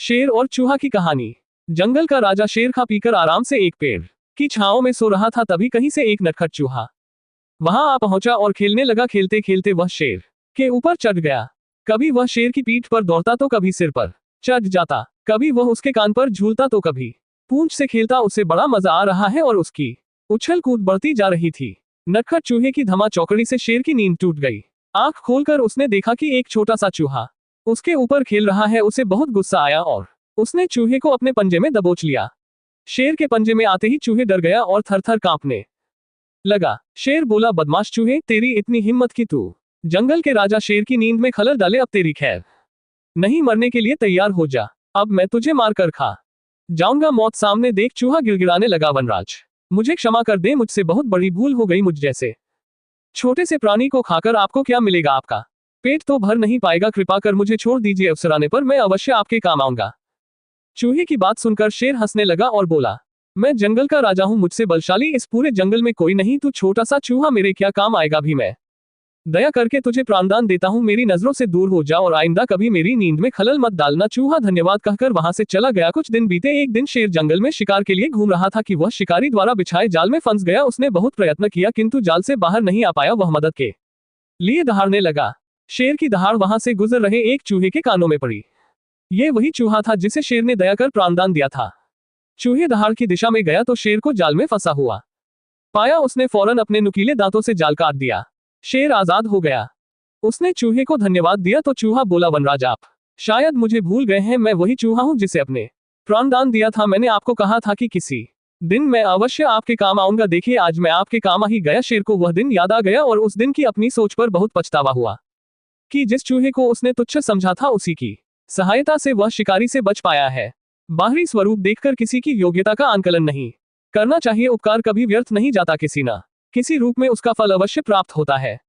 शेर और चूहा की कहानी। जंगल का राजा शेर खा पीकर आराम से एक पेड़ की छांव में सो रहा था, तभी कहीं से एक नटखट चूहा वहां आ पहुंचा और खेलने लगा। खेलते खेलते वह शेर के ऊपर चढ़ गया। कभी वह शेर की पीठ पर दौड़ता तो कभी सिर पर चढ़ जाता, कभी वह उसके कान पर झूलता तो कभी पूंछ से खेलता। उसे बड़ा मजा आ रहा है और उसकी उछल कूद बढ़ती जा रही थी। नटखट चूहे की धमा चौकड़ी से शेर की नींद टूट गई। आंख खोलकर उसने देखा कि एक छोटा सा चूहा उसके ऊपर खेल रहा है। उसे बहुत गुस्सा आया और उसने चूहे को अपने पंजे में दबोच लिया। शेर के पंजे में आते ही चूहे डर गया और थर थर कांपने लगा। शेर बोला, बदमाश चूहे, तेरी इतनी हिम्मत कि तू जंगल के राजा शेर की नींद में खलल डाले। अब तेरी खैर नहीं, मरने के लिए तैयार हो जा, अब मैं तुझे मार कर खा जाऊंगा। मौत सामने देख चूहा गिड़गिड़ाने लगा, वनराज मुझे क्षमा कर दे, मुझसे बहुत बड़ी भूल हो गई। मुझ जैसे छोटे से प्राणी को खाकर आपको क्या मिलेगा? आपका पेट तो भर नहीं पाएगा। कृपा कर मुझे छोड़ दीजिए, अवसर आने पर मैं अवश्य आपके काम आऊंगा। चूहे की बात सुनकर शेर हंसने लगा और बोला, मैं जंगल का राजा हूं, मुझसे बलशाली इस पूरे जंगल में कोई नहीं। तू छोटा सा चूहा मेरे क्या काम आएगा भी। मैं दया करके तुझे प्राणदान देता हूं, मेरी नजरों से दूर हो जा और आइंदा कभी मेरी नींद में खलल मत डालना। चूहा धन्यवाद कहकर वहां से चला गया। कुछ दिन बीते। एक दिन शेर जंगल में शिकार के लिए घूम रहा था कि वह शिकारी द्वारा बिछाए जाल में फंस गया। उसने बहुत प्रयत्न किया किंतु जाल से बाहर नहीं आ पाया। वह मदद के लिए दहाड़ने लगा। शेर की दहाड़ वहां से गुजर रहे एक चूहे के कानों में पड़ी। ये वही चूहा था जिसे शेर ने दया कर प्राणदान दिया था। चूहे दहाड़ की दिशा में गया तो शेर को जाल में फंसा हुआ पाया। उसने फौरन अपने नुकीले दांतों से जाल काट दिया। शेर आजाद हो गया। उसने चूहे को धन्यवाद दिया तो चूहा बोला, वनराज आप शायद मुझे भूल गए हैं, मैं वही चूहा हूं जिसे अपने प्राणदान दिया था। मैंने आपको कहा था कि किसी दिन मैं अवश्य आपके काम आऊंगा। देखिए आज मैं आपके काम आ ही गया। शेर को वह दिन याद आ गया और उस दिन की अपनी सोच पर बहुत पछतावा हुआ कि जिस चूहे को उसने तुच्छ समझा था उसी की सहायता से वह शिकारी से बच पाया है। बाहरी स्वरूप देखकर किसी की योग्यता का आंकलन नहीं करना चाहिए। उपकार कभी व्यर्थ नहीं जाता, किसी न किसी रूप में उसका फल अवश्य प्राप्त होता है।